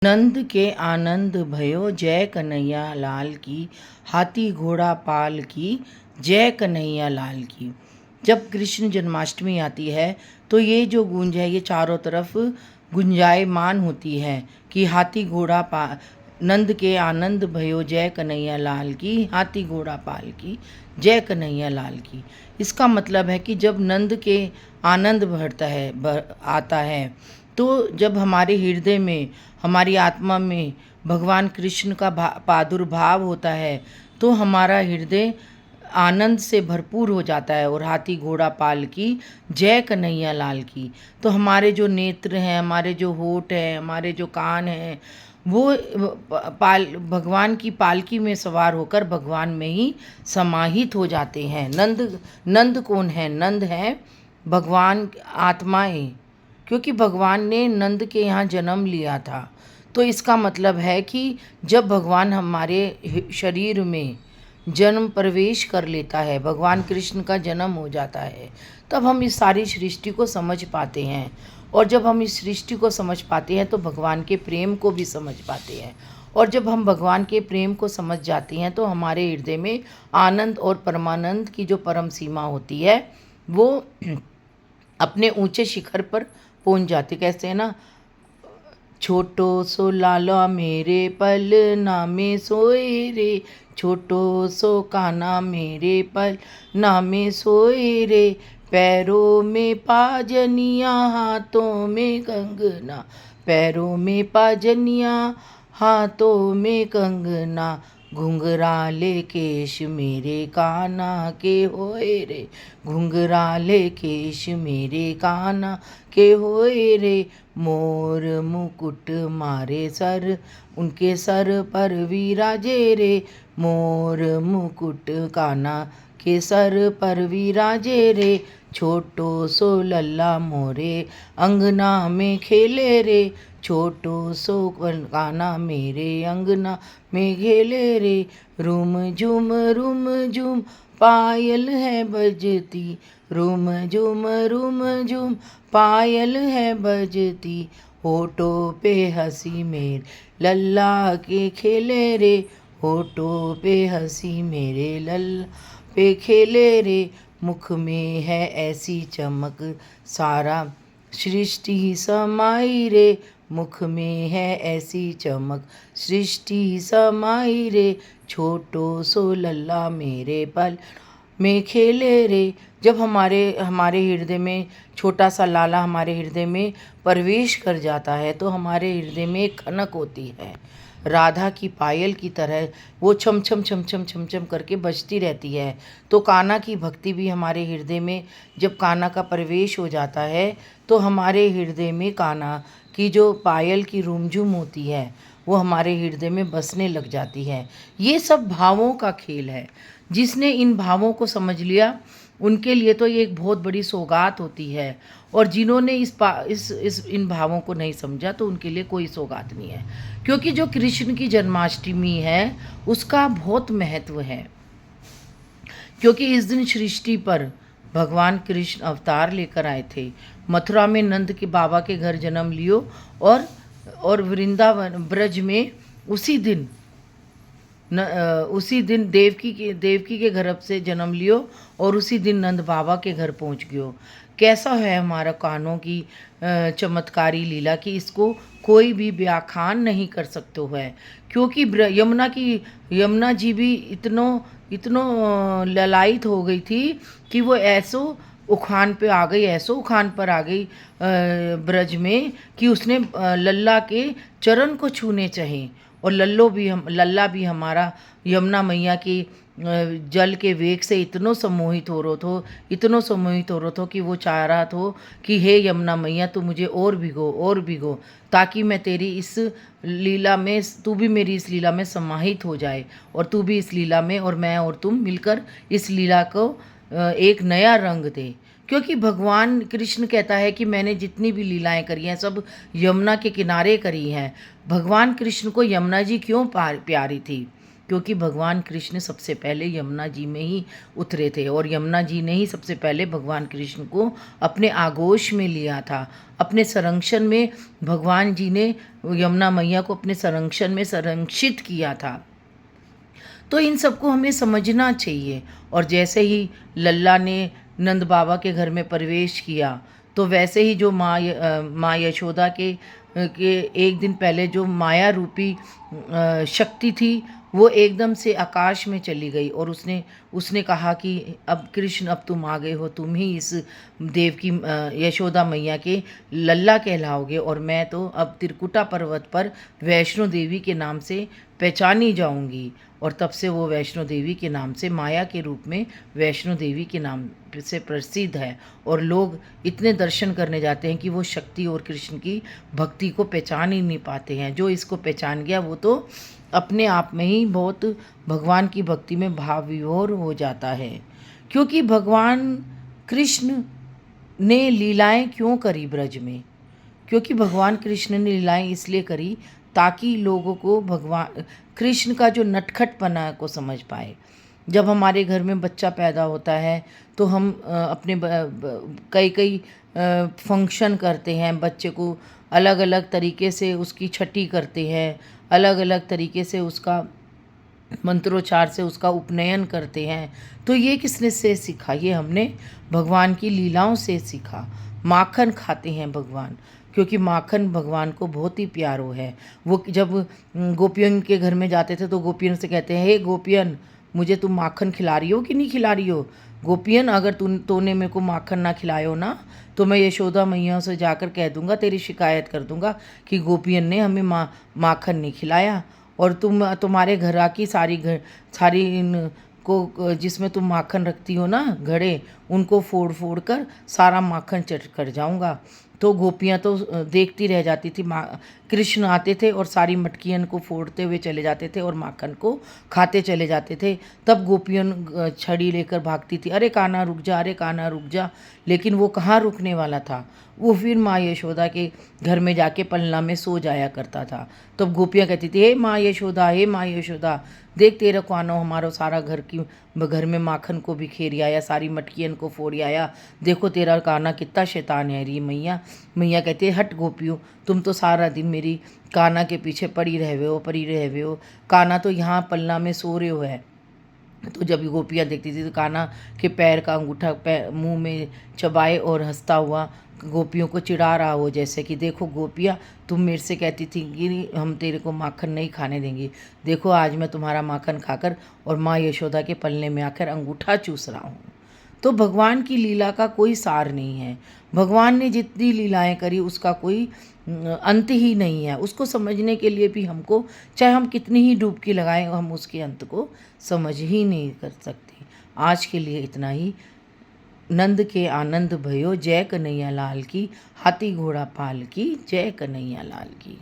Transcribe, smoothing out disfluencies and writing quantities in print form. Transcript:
नंद के आनंद भयो जय कन्हैया लाल की, हाथी घोड़ा पाल की, जय कन्हैया लाल की। जब कृष्ण जन्माष्टमी आती है तो ये जो गूंज है ये चारों तरफ गुंजायमान होती है कि हाथी घोड़ा पा नंद के आनंद भयो जय कन्हैया लाल की, हाथी घोड़ा पाल की, जय कन्हैया लाल की। इसका मतलब है कि जब नंद के आनंद आता है तो जब हमारे हृदय में, हमारी आत्मा में भगवान कृष्ण का प्रादुर्भाव होता है तो हमारा हृदय आनंद से भरपूर हो जाता है। और हाथी घोड़ा पाल की, जय कन्हैया लाल की। तो हमारे जो नेत्र हैं, हमारे जो होठ हैं, हमारे जो कान हैं, वो भगवान की पालकी में सवार होकर भगवान में ही समाहित हो जाते हैं। नंद कौन है? नंद है भगवान आत्माएं, क्योंकि भगवान ने नंद के यहाँ जन्म लिया था। तो इसका मतलब है कि जब भगवान हमारे शरीर में जन्म प्रवेश कर लेता है, भगवान कृष्ण का जन्म हो जाता है, तब हम इस सारी सृष्टि को समझ पाते हैं। और जब हम इस सृष्टि को समझ पाते हैं तो भगवान के प्रेम को भी समझ पाते हैं। और जब हम भगवान के प्रेम को समझ जाते हैं तो हमारे हृदय में आनंद और परमानंद की जो परम सीमा होती है वो अपने ऊंचे शिखर पर पहुंच जाती। कैसे है ना, छोटो सो लाला मेरे पल नामे सोए रे, छोटो सो काना मेरे पल नामे सोए रे, पैरों में पाजनिया हाथों में कंगना, पैरों में पाजनिया हाथों में कंगना, घुंघराले केश मेरे काना के होए रे, घुंघराले केश मेरे काना के होए रे, मोर मुकुट मारे सर उनके सर पर विराजे रे, मोर मुकुट काना के सर पर विराजे रे, छोटो सो लल्ला मोरे अंगना में खेले रे, छोटो सो काना मेरे अंगना में खेले रे, रूम झूम पायल है बजती, रूम झूम पायल है बजती, होठों पे हंसी मेरे लल्ला के खेले रे, होठों पे हंसी मेरे लल्ला पे खेले रे, मुख में है ऐसी चमक सारा सृष्टि समाई रे, मुख में है ऐसी चमक सृष्टि समाई रे, छोटो सो लल्ला मेरे पल में खेले रे। जब हमारे हृदय में छोटा सा लाला हमारे हृदय में प्रवेश कर जाता है तो हमारे हृदय में एक खनक होती है, राधा की पायल की तरह वो छम छम छम छम छम छम करके बजती रहती है। तो कान्हा की भक्ति भी हमारे हृदय में, जब कान्हा का प्रवेश हो जाता है तो हमारे हृदय में कान्हा की जो पायल की रूमझूम होती है वो हमारे हृदय में बसने लग जाती है। ये सब भावों का खेल है। जिसने इन भावों को समझ लिया उनके लिए तो ये एक बहुत बड़ी सौगात होती है, और जिन्होंने इन भावों को नहीं समझा तो उनके लिए कोई सौगात नहीं है। क्योंकि जो कृष्ण की जन्माष्टमी है उसका बहुत महत्व है, क्योंकि इस दिन सृष्टि पर भगवान कृष्ण अवतार लेकर आए थे। मथुरा में नंद के बाबा के घर जन्म लियो और वृंदावन ब्रज में उसी दिन देवकी के गर्भ से जन्म लियो और उसी दिन नंद बाबा के घर पहुंच गयो। कैसा है हमारा कान्हों की चमत्कारी लीला कि इसको कोई भी व्याख्यान नहीं कर सकते है। क्योंकि यमुना जी भी इतनो ललायित हो गई थी कि वो ऐसो उखान पर आ गई ब्रज में कि उसने लल्ला के चरण को छूने चाहिए। और लल्ला भी हमारा यमुना मैया की जल के वेग से इतनो सम्मोहित हो रहा था कि वो चाह रहा था कि हे यमुना मैया तू मुझे और भिगो ताकि मैं तेरी इस लीला में, तू भी मेरी इस लीला में समाहित हो जाए, और तू भी इस लीला में और मैं और तुम मिलकर इस लीला को एक नया रंग दे। क्योंकि भगवान कृष्ण कहता है कि मैंने जितनी भी लीलाएं करी हैं सब यमुना के किनारे करी हैं। भगवान कृष्ण को यमुना जी क्यों प्यारी थी? क्योंकि भगवान कृष्ण सबसे पहले यमुना जी में ही उतरे थे और यमुना जी ने ही सबसे पहले भगवान कृष्ण को अपने आगोश में लिया था। अपने संरक्षण में भगवान जी ने यमुना मैया को अपने संरक्षण में संरक्षित किया था। तो इन सबको हमें समझना चाहिए। और जैसे ही लल्ला ने नंद बाबा के घर में प्रवेश किया, तो वैसे ही जो माँ यशोदा के एक दिन पहले जो माया रूपी शक्ति थी, वो एकदम से आकाश में चली गई और उसने कहा कि अब कृष्ण, अब तुम आ गए हो, तुम ही इस देव की यशोदा मैया के लल्ला कहलाओगे और मैं तो अब त्रिकुटा पर्वत पर वैष्णो देवी के नाम से पहचानी जाऊंगी। और तब से वो वैष्णो देवी के नाम से, माया के रूप में वैष्णो देवी के नाम से प्रसिद्ध है। और लोग इतने दर्शन करने जाते हैं कि वो शक्ति और कृष्ण की भक्ति को पहचान ही नहीं पाते हैं। जो इसको पहचान गया वो तो अपने आप में ही बहुत भगवान की भक्ति में भाव विभोर हो जाता है। क्योंकि भगवान कृष्ण ने लीलाएं क्यों करी ब्रज में? क्योंकि भगवान कृष्ण ने लीलाएं इसलिए करी ताकि लोगों को भगवान कृष्ण का जो नटखटपना को समझ पाए। जब हमारे घर में बच्चा पैदा होता है तो हम अपने कई फंक्शन करते हैं, बच्चे को अलग अलग तरीके से उसकी छठी करते हैं, अलग अलग तरीके से उसका मंत्रोच्चार से उसका उपनयन करते हैं। तो ये किसने से सीखा? ये हमने भगवान की लीलाओं से सीखा। माखन खाते हैं भगवान, क्योंकि माखन भगवान को बहुत ही प्यारो है। वो जब गोपियों के घर में जाते थे तो गोपियों से कहते हैं, हे गोपियन, मुझे तुम माखन खिला रही हो कि नहीं खिला रही हो? गोपियन, अगर तूने मेरे को माखन ना खिलायो ना, तो मैं यशोदा मैया से जाकर कह दूंगा, तेरी शिकायत कर दूंगा कि गोपियन ने हमें माखन नहीं खिलाया। और तुम्हारे घर आकी सारी इन को जिसमें तुम माखन रखती हो ना घड़े, उनको फोड़ फोड़ कर सारा माखन चट कर जाऊंगा। तो गोपियाँ तो देखती रह जाती थी। कृष्ण आते थे और सारी मटकियन को फोड़ते हुए चले जाते थे और माखन को खाते चले जाते थे। तब गोपियन छड़ी लेकर भागती थी, अरे कान्हा रुक जा, अरे कान्हा रुक जा। लेकिन वो कहाँ रुकने वाला था, वो फिर माँ यशोदा के घर में जाके पलना में सो जाया करता था। तब गोपियाँ कहती थी, हे माँ यशोदा, हे माँ यशोदा, देख तेरा कान्हा हमारा सारा घर में माखन को बिखेर आया, सारी मटकियन को फोड़ आया, देखो तेरा कान्हा कितना शैतान है री मैया। मैया कहती है, हट गोपियों, तुम तो सारा दिन मेरी कान्हा के पीछे पड़ी रहे हो, कान्हा तो यहाँ पलना में सो रहे हो है। तो जब गोपियाँ देखती थी तो कान्हा के पैर का अंगूठा मुंह में चबाए और हंसता हुआ गोपियों को चिढ़ा रहा हो, जैसे कि देखो गोपियाँ, तुम मेरे से कहती थी कि हम तेरे को माखन नहीं खाने देंगे, देखो आज मैं तुम्हारा माखन खाकर और माँ यशोदा के पलने में आकर अंगूठा चूस रहा हूँ। तो भगवान की लीला का कोई सार नहीं है। भगवान ने जितनी लीलाएं करी उसका कोई अंत ही नहीं है। उसको समझने के लिए भी हमको, चाहे हम कितनी ही डुबकी लगाएं, हम उसके अंत को समझ ही नहीं कर सकते। आज के लिए इतना ही। नंद के आनंद भयो, जय कन्हैया लाल की, हाथी घोड़ा पाल की, जय कन्हैया लाल की।